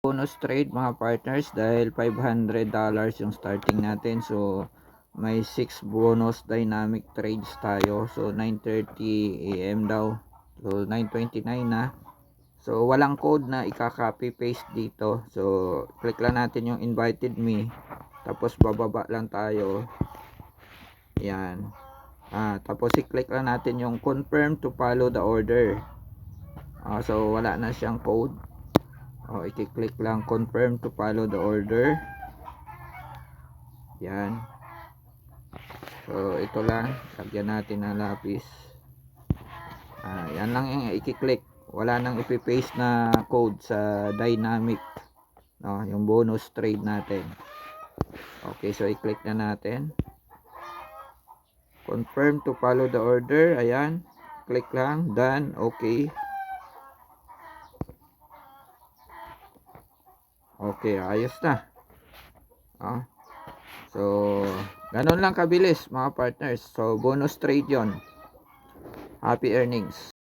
Bonus trade mga partners dahil $500 yung starting natin. So may 6 bonus dynamic trades tayo. So 9:30 AM daw. So 9:29 na. So walang code na ika-copy paste dito. So click lang natin yung invited me. Tapos bababa lang tayo. Yan. Tapos i-click lang natin yung confirm to follow the order. So wala na siyang code. I-click lang confirm to follow the order. Yan. So ito lang, lagyan natin ng lapis. Yan lang yung i-click. Wala nang ipi-paste na code sa dynamic, no, yung bonus trade natin. Okay, so i-click na natin. Confirm to follow the order. Ayan. Click lang, done. Okay. Okay, ayos na. So, ganun lang kabilis mga partners. So, bonus trade yon. Happy earnings.